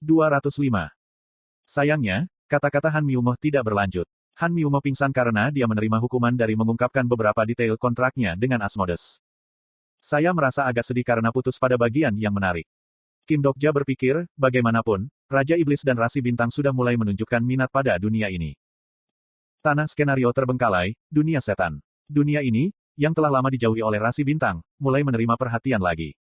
205. Sayangnya, kata-kata Han Myungmoh tidak berlanjut. Han Myungmoh pingsan karena dia menerima hukuman dari mengungkapkan beberapa detail kontraknya dengan Asmodes. Saya merasa agak sedih karena putus pada bagian yang menarik. Kim Dokja berpikir, bagaimanapun, Raja Iblis dan Rasi Bintang sudah mulai menunjukkan minat pada dunia ini. Tanah skenario terbengkalai, dunia setan. Dunia ini, yang telah lama dijauhi oleh Rasi Bintang, mulai menerima perhatian lagi.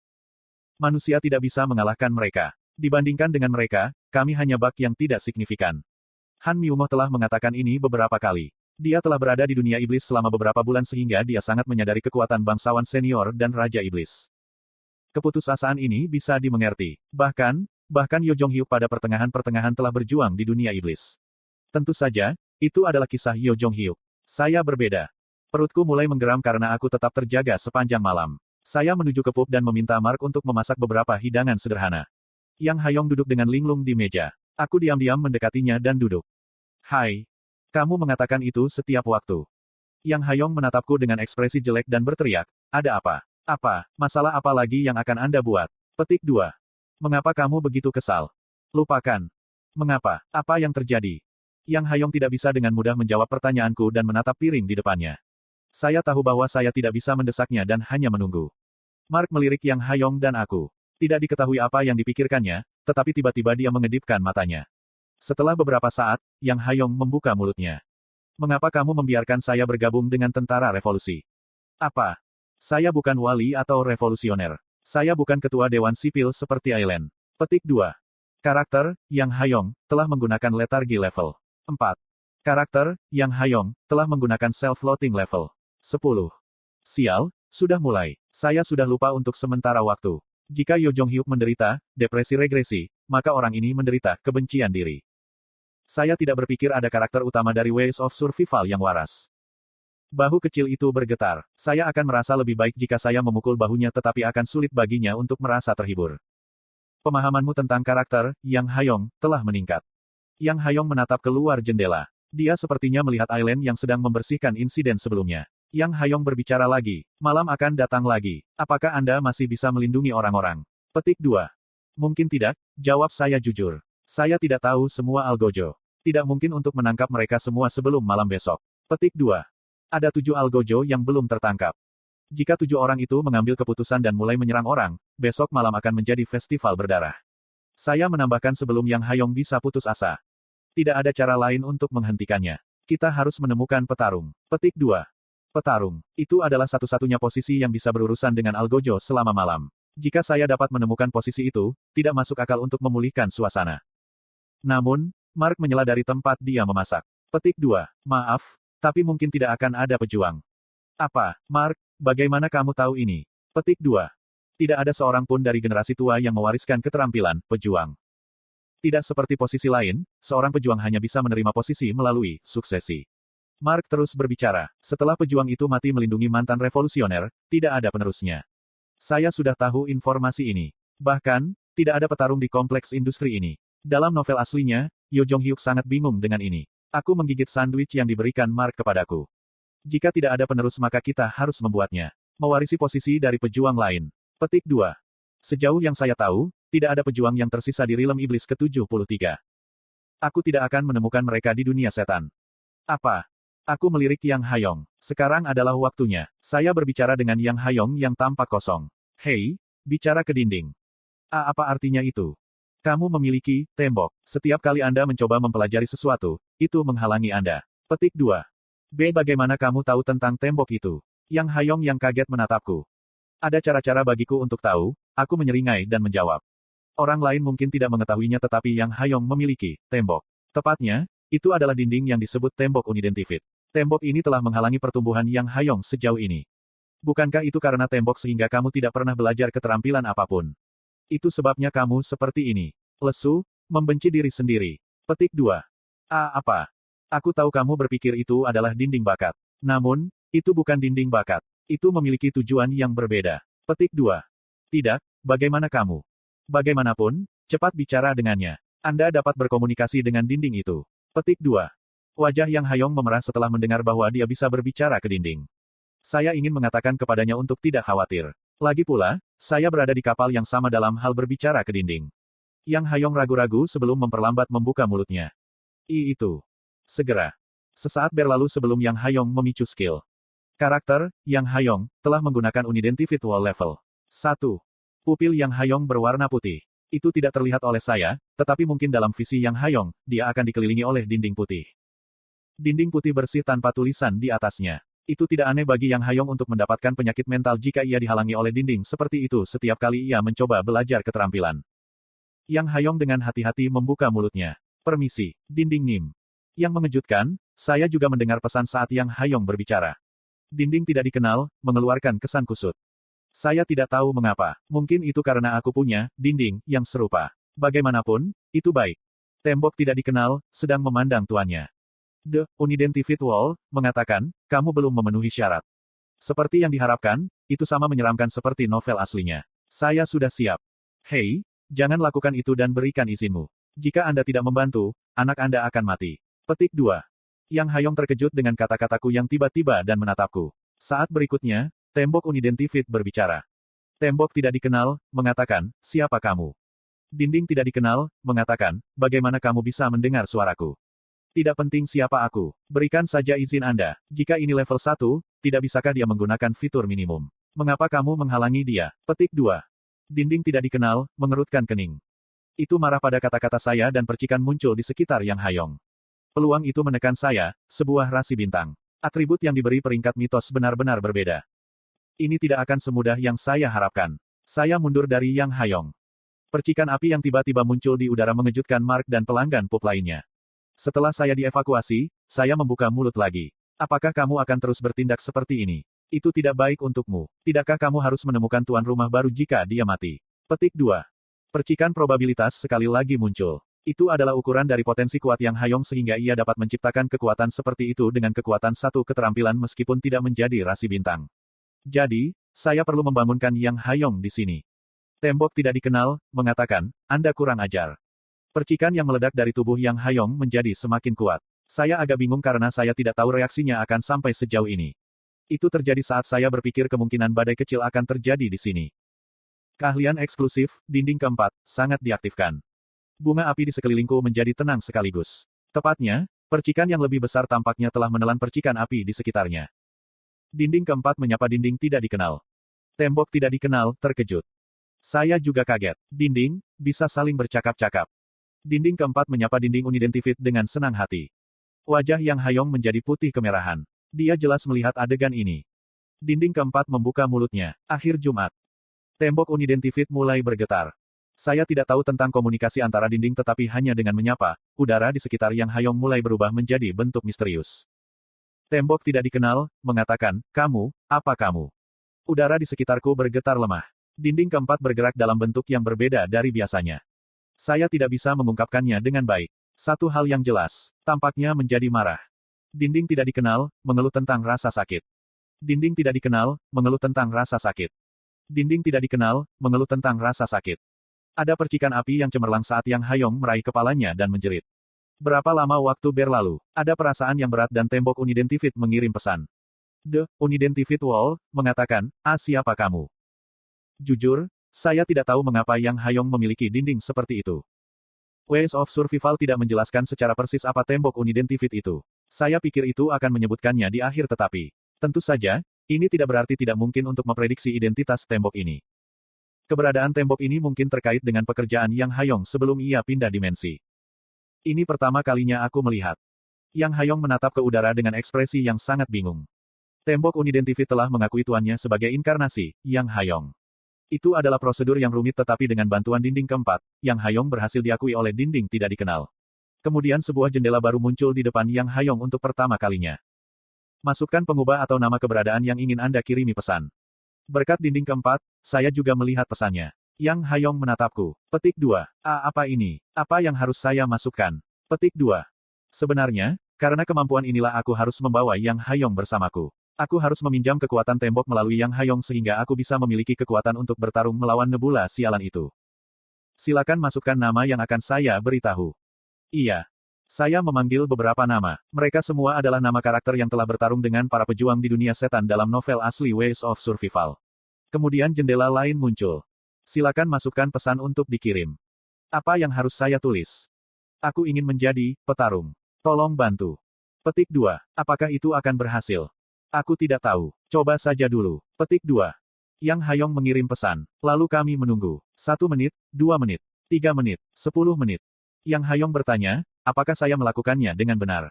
Manusia tidak bisa mengalahkan mereka. Dibandingkan dengan mereka, kami hanya bak yang tidak signifikan. Han Myungmoh telah mengatakan ini beberapa kali. Dia telah berada di dunia iblis selama beberapa bulan sehingga dia sangat menyadari kekuatan bangsawan senior dan Raja Iblis. Keputusasaan ini bisa dimengerti. Bahkan Yo Jong-hyuk pada pertengahan-pertengahan telah berjuang di dunia iblis. Tentu saja, itu adalah kisah Yo Jong-hyuk. Saya berbeda. Perutku mulai menggeram karena aku tetap terjaga sepanjang malam. Saya menuju ke pub dan meminta Mark untuk memasak beberapa hidangan sederhana. Yang Hayong duduk dengan linglung di meja. Aku diam-diam mendekatinya dan duduk. Hai. Kamu mengatakan itu setiap waktu. Yang Hayong menatapku dengan ekspresi jelek dan berteriak, ada apa? Apa, masalah apa lagi yang akan Anda buat? Petik 2. Mengapa kamu begitu kesal? Lupakan. Mengapa? Apa yang terjadi? Yang Hayong tidak bisa dengan mudah menjawab pertanyaanku dan menatap piring di depannya. Saya tahu bahwa saya tidak bisa mendesaknya dan hanya menunggu. Mark melirik Yang Hayong dan aku. Tidak diketahui apa yang dipikirkannya, tetapi tiba-tiba dia mengedipkan matanya. Setelah beberapa saat, Yang Hayong membuka mulutnya. Mengapa kamu membiarkan saya bergabung dengan tentara revolusi? Apa? Saya bukan wali atau revolusioner. Saya bukan ketua dewan sipil seperti Aileen. Petik 2. Karakter, Yang Hayong, telah menggunakan letargi level 4. Karakter, Yang Hayong, telah menggunakan self-floating level 10. Sial, sudah mulai. Saya sudah lupa untuk sementara waktu. Jika Yo Jong-hyuk menderita depresi regresi, maka orang ini menderita kebencian diri. Saya tidak berpikir ada karakter utama dari Ways of Survival yang waras. Bahu kecil itu bergetar. Saya akan merasa lebih baik jika saya memukul bahunya tetapi akan sulit baginya untuk merasa terhibur. Pemahamanmu tentang karakter, Yang Hayong, telah meningkat. Yang Hayong menatap keluar jendela. Dia sepertinya melihat Aileen yang sedang membersihkan insiden sebelumnya. Yang Hayong berbicara lagi. Malam akan datang lagi. Apakah Anda masih bisa melindungi orang-orang? Petik 2. Mungkin tidak, jawab saya jujur. Saya tidak tahu semua algojo. Tidak mungkin untuk menangkap mereka semua sebelum malam besok. Petik 2. Ada 7 algojo yang belum tertangkap. Jika 7 orang itu mengambil keputusan dan mulai menyerang orang, besok malam akan menjadi festival berdarah. Saya menambahkan sebelum Yang Hayong bisa putus asa. Tidak ada cara lain untuk menghentikannya. Kita harus menemukan petarung. Petik 2. Petarung. Itu adalah satu-satunya posisi yang bisa berurusan dengan algojo selama malam. Jika saya dapat menemukan posisi itu, tidak masuk akal untuk memulihkan suasana. Namun, Mark menyela dari tempat dia memasak. Petik 2. Maaf, tapi mungkin tidak akan ada pejuang. Apa, Mark, bagaimana kamu tahu ini? Petik 2. Tidak ada seorang pun dari generasi tua yang mewariskan keterampilan pejuang. Tidak seperti posisi lain, seorang pejuang hanya bisa menerima posisi melalui suksesi. Mark terus berbicara. Setelah pejuang itu mati melindungi mantan revolusioner, tidak ada penerusnya. Saya sudah tahu informasi ini. Bahkan, tidak ada petarung di kompleks industri ini. Dalam novel aslinya, Yo Jong-hyuk sangat bingung dengan ini. Aku menggigit sandwich yang diberikan Mark kepadaku. Jika tidak ada penerus maka kita harus membuatnya. Mewarisi posisi dari pejuang lain. Petik 2. Sejauh yang saya tahu, tidak ada pejuang yang tersisa di Realm Iblis ke-73. Aku tidak akan menemukan mereka di dunia setan. Apa? Aku melirik Yang Hayong. Sekarang adalah waktunya. Saya berbicara dengan Yang Hayong yang tampak kosong. Hei, bicara ke dinding. Apa artinya itu? Kamu memiliki tembok. Setiap kali Anda mencoba mempelajari sesuatu, itu menghalangi Anda. Petik 2. Bagaimana kamu tahu tentang tembok itu? Yang Hayong yang kaget menatapku. Ada cara-cara bagiku untuk tahu, aku menyeringai dan menjawab. Orang lain mungkin tidak mengetahuinya tetapi Yang Hayong memiliki tembok. Tepatnya, itu adalah dinding yang disebut tembok unidentified. Tembok ini telah menghalangi pertumbuhan Yang Hayong sejauh ini. Bukankah itu karena tembok sehingga kamu tidak pernah belajar keterampilan apapun? Itu sebabnya kamu seperti ini. Lesu, membenci diri sendiri. Petik 2. Apa? Aku tahu kamu berpikir itu adalah dinding bakat. Namun, itu bukan dinding bakat. Itu memiliki tujuan yang berbeda. Petik 2. Tidak, bagaimana kamu? Bagaimanapun, cepat bicara dengannya. Anda dapat berkomunikasi dengan dinding itu. Petik 2. Wajah Yang Hayong memerah setelah mendengar bahwa dia bisa berbicara ke dinding. Saya ingin mengatakan kepadanya untuk tidak khawatir. Lagi pula, saya berada di kapal yang sama dalam hal berbicara ke dinding. Yang Hayong ragu-ragu sebelum memperlambat membuka mulutnya. Itu. Segera. Sesaat berlalu sebelum Yang Hayong memicu skill. Karakter, Yang Hayong, telah menggunakan Unidentified Wall level 1. Pupil Yang Hayong berwarna putih. Itu tidak terlihat oleh saya, tetapi mungkin dalam visi Yang Hayong, dia akan dikelilingi oleh dinding putih. Dinding putih bersih tanpa tulisan di atasnya. Itu tidak aneh bagi Yang Hayong untuk mendapatkan penyakit mental jika ia dihalangi oleh dinding seperti itu setiap kali ia mencoba belajar keterampilan. Yang Hayong dengan hati-hati membuka mulutnya. Permisi, dinding Nim. Yang mengejutkan, saya juga mendengar pesan saat Yang Hayong berbicara. Dinding tidak dikenal, mengeluarkan kesan kusut. Saya tidak tahu mengapa, mungkin itu karena aku punya dinding yang serupa. Bagaimanapun, itu baik. Tembok tidak dikenal, sedang memandang tuannya. The Unidentified Wall mengatakan, kamu belum memenuhi syarat. Seperti yang diharapkan, itu sama menyeramkan seperti novel aslinya. Saya sudah siap. Hei, jangan lakukan itu dan berikan izinmu. Jika Anda tidak membantu, anak Anda akan mati. Petik 2. Yang Hayong terkejut dengan kata-kataku yang tiba-tiba dan menatapku. Saat berikutnya, tembok Unidentified berbicara. Tembok tidak dikenal, mengatakan, siapa kamu? Dinding tidak dikenal, mengatakan, bagaimana kamu bisa mendengar suaraku? Tidak penting siapa aku. Berikan saja izin Anda. Jika ini level 1, tidak bisakah dia menggunakan fitur minimum? Mengapa kamu menghalangi dia? Petik 2. Dinding tidak dikenal, mengerutkan kening. Itu marah pada kata-kata saya dan percikan muncul di sekitar Yang Hayong. Peluang itu menekan saya, sebuah rasi bintang. Atribut yang diberi peringkat mitos benar-benar berbeda. Ini tidak akan semudah yang saya harapkan. Saya mundur dari Yang Hayong. Percikan api yang tiba-tiba muncul di udara mengejutkan Mark dan pelanggan pub lainnya. Setelah saya dievakuasi, saya membuka mulut lagi. Apakah kamu akan terus bertindak seperti ini? Itu tidak baik untukmu. Tidakkah kamu harus menemukan tuan rumah baru jika dia mati? Petik 2. Percikan probabilitas sekali lagi muncul. Itu adalah ukuran dari potensi kuat Yang Hayong sehingga ia dapat menciptakan kekuatan seperti itu dengan kekuatan satu keterampilan meskipun tidak menjadi rasi bintang. Jadi, saya perlu membangunkan Yang Hayong di sini. Tembok tidak dikenal, mengatakan, Anda kurang ajar. Percikan yang meledak dari tubuh Yang Hayong menjadi semakin kuat. Saya agak bingung karena saya tidak tahu reaksinya akan sampai sejauh ini. Itu terjadi saat saya berpikir kemungkinan badai kecil akan terjadi di sini. Keahlian eksklusif, dinding keempat, sangat diaktifkan. Bunga api di sekelilingku menjadi tenang sekaligus. Tepatnya, percikan yang lebih besar tampaknya telah menelan percikan api di sekitarnya. Dinding keempat menyapa dinding tidak dikenal. Tembok tidak dikenal, terkejut. Saya juga kaget. Dinding, bisa saling bercakap-cakap. Dinding keempat menyapa dinding Unidentified dengan senang hati. Wajah Yang Hayong menjadi putih kemerahan. Dia jelas melihat adegan ini. Dinding keempat membuka mulutnya. Akhir Jumat. Tembok Unidentified mulai bergetar. Saya tidak tahu tentang komunikasi antara dinding tetapi hanya dengan menyapa, udara di sekitar Yang Hayong mulai berubah menjadi bentuk misterius. Tembok tidak dikenal, mengatakan, kamu, apa kamu? Udara di sekitarku bergetar lemah. Dinding keempat bergerak dalam bentuk yang berbeda dari biasanya. Saya tidak bisa mengungkapkannya dengan baik. Satu hal yang jelas, tampaknya menjadi marah. Dinding tidak dikenal, mengeluh tentang rasa sakit. Dinding tidak dikenal, mengeluh tentang rasa sakit. Dinding tidak dikenal, mengeluh tentang rasa sakit. Ada percikan api yang cemerlang saat Yang Hayong meraih kepalanya dan menjerit. Berapa lama waktu berlalu? Ada perasaan yang berat dan tembok Unidentified mengirim pesan. The Unidentified Wall mengatakan, siapa kamu? Jujur, saya tidak tahu mengapa Yang Hayong memiliki dinding seperti itu. Ways of Survival tidak menjelaskan secara persis apa tembok Unidentified itu. Saya pikir itu akan menyebutkannya di akhir tetapi. Tentu saja, ini tidak berarti tidak mungkin untuk memprediksi identitas tembok ini. Keberadaan tembok ini mungkin terkait dengan pekerjaan Yang Hayong sebelum ia pindah dimensi. Ini pertama kalinya aku melihat. Yang Hayong menatap ke udara dengan ekspresi yang sangat bingung. Tembok Unidentified telah mengakui tuannya sebagai inkarnasi, Yang Hayong. Itu adalah prosedur yang rumit tetapi dengan bantuan dinding keempat, Yang Hayong berhasil diakui oleh dinding tidak dikenal. Kemudian sebuah jendela baru muncul di depan Yang Hayong untuk pertama kalinya. Masukkan pengubah atau nama keberadaan yang ingin Anda kirimi pesan. Berkat dinding keempat, saya juga melihat pesannya. Yang Hayong menatapku. Petik 2. Apa ini? Apa yang harus saya masukkan? Petik 2. Sebenarnya, karena kemampuan inilah aku harus membawa Yang Hayong bersamaku. Aku harus meminjam kekuatan tembok melalui Yang Hayong sehingga aku bisa memiliki kekuatan untuk bertarung melawan nebula sialan itu. Silakan masukkan nama yang akan saya beritahu. Iya. Saya memanggil beberapa nama. Mereka semua adalah nama karakter yang telah bertarung dengan para pejuang di dunia setan dalam novel asli Ways of Survival. Kemudian jendela lain muncul. Silakan masukkan pesan untuk dikirim. Apa yang harus saya tulis? Aku ingin menjadi petarung. Tolong bantu. Petik 2. Apakah itu akan berhasil? Aku tidak tahu. Coba saja dulu. Petik 2. Yang Hayong mengirim pesan. Lalu kami menunggu. 1 menit, 2 menit, 3 menit, 10 menit. Yang Hayong bertanya, apakah saya melakukannya dengan benar?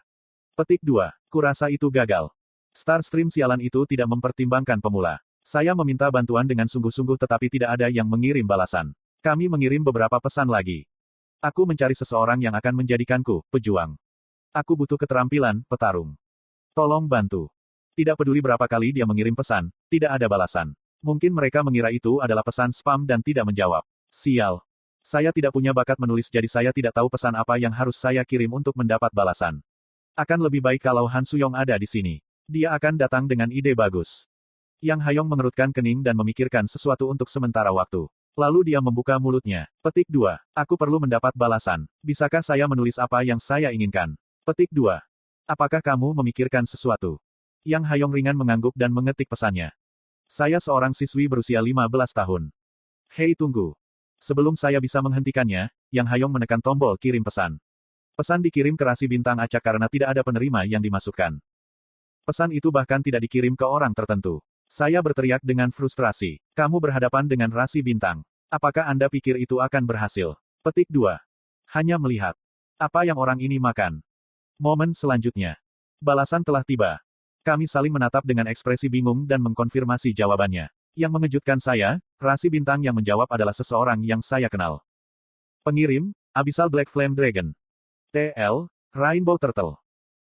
Petik 2. Kurasa itu gagal. Starstream sialan itu tidak mempertimbangkan pemula. Saya meminta bantuan dengan sungguh-sungguh tetapi tidak ada yang mengirim balasan. Kami mengirim beberapa pesan lagi. Aku mencari seseorang yang akan menjadikanku pejuang. Aku butuh keterampilan petarung. Tolong bantu. Tidak peduli berapa kali dia mengirim pesan, tidak ada balasan. Mungkin mereka mengira itu adalah pesan spam dan tidak menjawab. Sial. Saya tidak punya bakat menulis jadi saya tidak tahu pesan apa yang harus saya kirim untuk mendapat balasan. Akan lebih baik kalau Han Suyong ada di sini. Dia akan datang dengan ide bagus. Yang Hayong mengerutkan kening dan memikirkan sesuatu untuk sementara waktu. Lalu dia membuka mulutnya. Petik 2. Aku perlu mendapat balasan. Bisakah saya menulis apa yang saya inginkan? Petik 2. Apakah kamu memikirkan sesuatu? Yang Hayong ringan mengangguk dan mengetik pesannya. Saya seorang siswi berusia 15 tahun. Hei tunggu. Sebelum saya bisa menghentikannya, Yang Hayong menekan tombol kirim pesan. Pesan dikirim ke rasi bintang acak karena tidak ada penerima yang dimasukkan. Pesan itu bahkan tidak dikirim ke orang tertentu. Saya berteriak dengan frustrasi. Kamu berhadapan dengan rasi bintang. Apakah Anda pikir itu akan berhasil? Petik 2. Hanya melihat. Apa yang orang ini makan? Momen selanjutnya. Balasan telah tiba. Kami saling menatap dengan ekspresi bingung dan mengkonfirmasi jawabannya. Yang mengejutkan saya, rasi bintang yang menjawab adalah seseorang yang saya kenal. Pengirim, Abyssal Black Flame Dragon. TL, Rainbow Turtle.